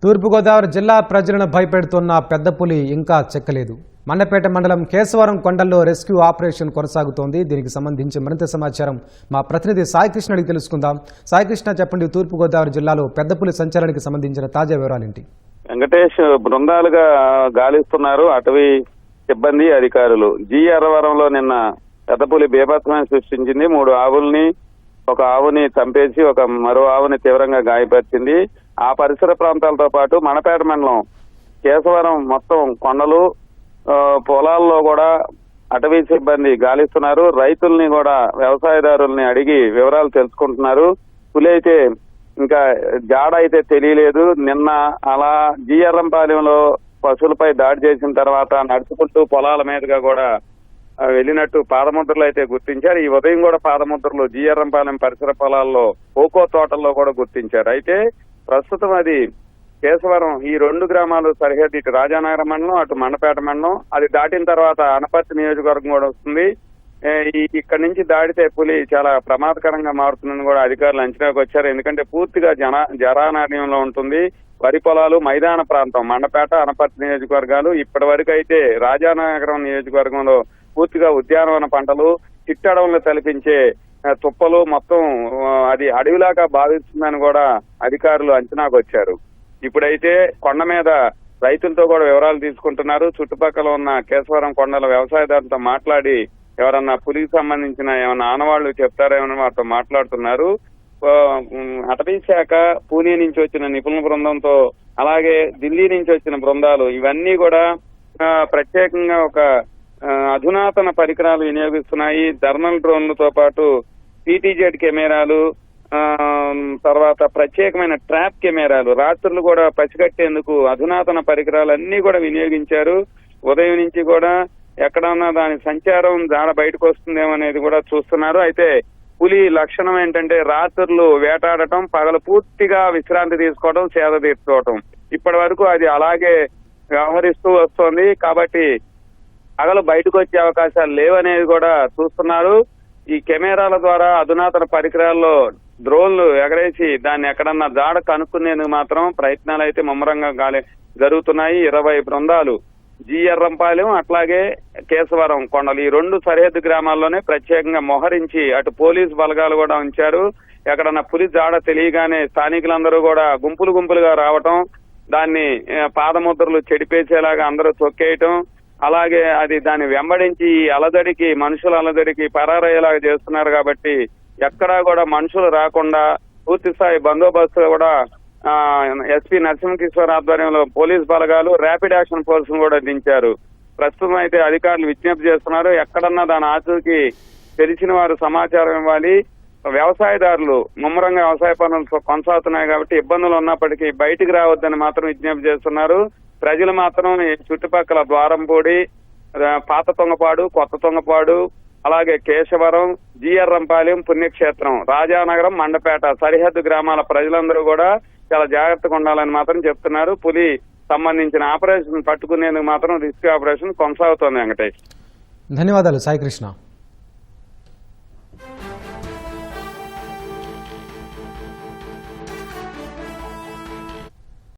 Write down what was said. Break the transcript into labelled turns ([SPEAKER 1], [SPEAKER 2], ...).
[SPEAKER 1] తూర్పుగోదావరి జిల్లా ప్రజలను భయపెడుతున్న పెద్ద పులి ఇంకా చెక్కలేదు. మండపేట మండలం కేశవరం కొండల్లో రెస్క్యూ ఆపరేషన్ కొనసాగుతోంది. దీనికి సంబంధించి మరింత సమాచారం మా ప్రతినిధి సాయికృష్ణ అడిగి తెలుసుకుందాం. సాయికృష్ణ, చెప్పండి, తూర్పుగోదావరి జిల్లాలో పెద్ద పులి సంచారానికి సంబంధించిన తాజా వివరాలేంటి?
[SPEAKER 2] వెంకటేష్, బృందాలుగా గాలిస్తున్నారు అటవీ సిబ్బంది, అధికారులు. జీఆర్వరంలో నిన్న పెద్ద పులి బీభత్సమే సృష్టించింది. 3 ఆవుల్ని, ఒక ఆవుని చంపేసి మరో ఆవుని తీవ్రంగా గాయపరిచింది. ఆ పరిసర ప్రాంతాలతో పాటు మండపేట మండలం కేశవరం మొత్తం కొండలు, పొలాల్లో కూడా అటవీ సిబ్బంది గాలిస్తున్నారు. రైతుల్ని కూడా, వ్యవసాయదారుల్ని అడిగి వివరాలు తెలుసుకుంటున్నారు. పులి అయితే ఇంకా జాడ అయితే తెలియలేదు. నిన్న అలా జీఎర్రంపాలెంలో పశువులపై దాడి చేసిన తర్వాత నడుచుకుంటూ పొలాల మీదుగా కూడా వెళ్ళినట్టు పాదముద్రలు అయితే గుర్తించారు. ఈ ఉదయం కూడా పాదముద్రలు జీఎర్రంపాలెం పరిసర పొలాల్లో, కోకో తోటల్లో కూడా గుర్తించారు. అయితే ప్రస్తుతం అది కేశవరం, ఈ 2 గ్రామాలు సరిహద్దు, ఇటు రాజానగరం మండలం, అటు మండపేట మండలం. అది దాటిన తర్వాత అనపర్తి నియోజకవర్గం కూడా వస్తుంది. ఇక్కడి నుంచి దాడితే పులి చాలా ప్రమాదకరంగా మారుతుందని కూడా అధికారులు అంచనాకు వచ్చారు. ఎందుకంటే పూర్తిగా జరానార్యంలో ఉంటుంది. వరి పొలాలు, మైదాన ప్రాంతం మండపేట, అనపర్తి నియోజకవర్గాలు. ఇప్పటి వరకు అయితే రాజానగరం నియోజకవర్గంలో పూర్తిగా ఉద్యానవన పంటలు, చిట్టడవులను తలపించే తుప్పలు, మొత్తం అది అడవిలాగా భావిస్తుందని కూడా అధికారులు అంచనాకు వచ్చారు. ఇప్పుడైతే కొండ మీద రైతులతో కూడా వివరాలు తీసుకుంటున్నారు. చుట్టుపక్కల ఉన్న కేశవరం కొండల వ్యవసాయదారులతో మాట్లాడి ఎవరన్నా పులికి సంబంధించిన ఏమన్నా ఆనవాళ్లు చెప్తారేమని వారితో మాట్లాడుతున్నారు. అటవీ శాఖ, పూణే నుంచి వచ్చిన నిపుణుల బృందంతో, అలాగే ఢిల్లీ నుంచి వచ్చిన బృందాలు, ఇవన్నీ కూడా ప్రత్యేకంగా ఒక అధునాతన పరికరాలు వినియోగిస్తున్నాయి. థర్మల్ డ్రోన్లతో పాటు పీటీజెడ్ కెమెరాలు, తర్వాత ప్రత్యేకమైన ట్రాప్ కెమెరాలు, రాత్రులు కూడా పసిగట్టేందుకు అధునాతన పరికరాలు అన్ని కూడా వినియోగించారు. ఉదయం నుంచి కూడా ఎక్కడన్నా దాని సంచారం జాడ బయటకు వస్తుందేమో అనేది కూడా చూస్తున్నారు. అయితే పులి లక్షణం ఏంటంటే రాత్రులు వేటాడటం, పగలు పూర్తిగా విశ్రాంతి తీసుకోవడం, సేద తీర్చుకోవటం. ఇప్పటి వరకు అది అలాగే వ్యవహరిస్తూ వస్తోంది. కాబట్టి పగలు బయటకు వచ్చే అవకాశాలు లేవనేది కూడా చూస్తున్నారు. ఈ కెమెరాల ద్వారా, అధునాతన పరికరాల్లో డ్రోన్లు ఎగరేసి దాన్ని ఎక్కడన్నా జాడ కనుక్కునేందుకు మాత్రం ప్రయత్నాలు అయితే ముమ్మరంగా జరుగుతున్నాయి. 20 బృందాలు జీఎర్రంపాలెం, అట్లాగే కేశవరం కొండలు, ఈ 2 సరిహద్దు గ్రామాల్లోనే ప్రత్యేకంగా మోహరించి అటు పోలీసు బలగాలు కూడా ఉంచారు. ఎక్కడన్నా పులి జాడ తెలియగానే స్థానికులందరూ కూడా గుంపులుగా రావటం, దాన్ని పాదముద్రలు చెడిపేసేలాగా అందరూ తొక్కేయటం, అలాగే అది దాన్ని వెంబడించి అలజడికి, మనుషుల అలజడికి పరారయ్యేలాగా చేస్తున్నారు. కాబట్టి ఎక్కడా కూడా మనుషులు రాకుండా పూర్తి స్థాయి బందోబస్తు కూడా ఎస్పీ నరసింహకిషోర్ ఆధ్వర్యంలో పోలీస్ బలగాలు, ర్యాపిడ్ యాక్షన్ ఫోర్స్ కూడా దించారు. ప్రస్తుతం అయితే అధికారులు విజ్ఞప్తి చేస్తున్నారు, ఎక్కడన్నా దాని ఆచూకీ తెలిసిన వారు సమాచారం ఇవ్వాలి. వ్యవసాయదారులు ముమ్మరంగా వ్యవసాయ పనులు కొనసాగుతున్నాయి కాబట్టి ఇబ్బందులు ఉన్నప్పటికీ బయటికి రావద్దని మాత్రం విజ్ఞప్తి చేస్తున్నారు. ప్రజలు మాత్రం చుట్టుపక్కల ద్వారంపూడి, పాత తొంగపాడు, కొత్త తొంగపాడు, అలాగే కేశవరం, జీఎర్రంపాలెం పుణ్యక్షేత్రం, రాజానగరం, మండపేట సరిహద్దు గ్రామాల ప్రజలందరూ కూడా చాలా జాగ్రత్తగా ఉండాలని మాత్రం చెప్తున్నారు. పులి సంబంధించిన ఆపరేషన్ పట్టుకునేందుకు మాత్రం రిస్క్ ఆపరేషన్ కొనసాగుతోంది. వెంకటేష్,
[SPEAKER 1] ధన్యవాదాలు సాయికృష్ణ.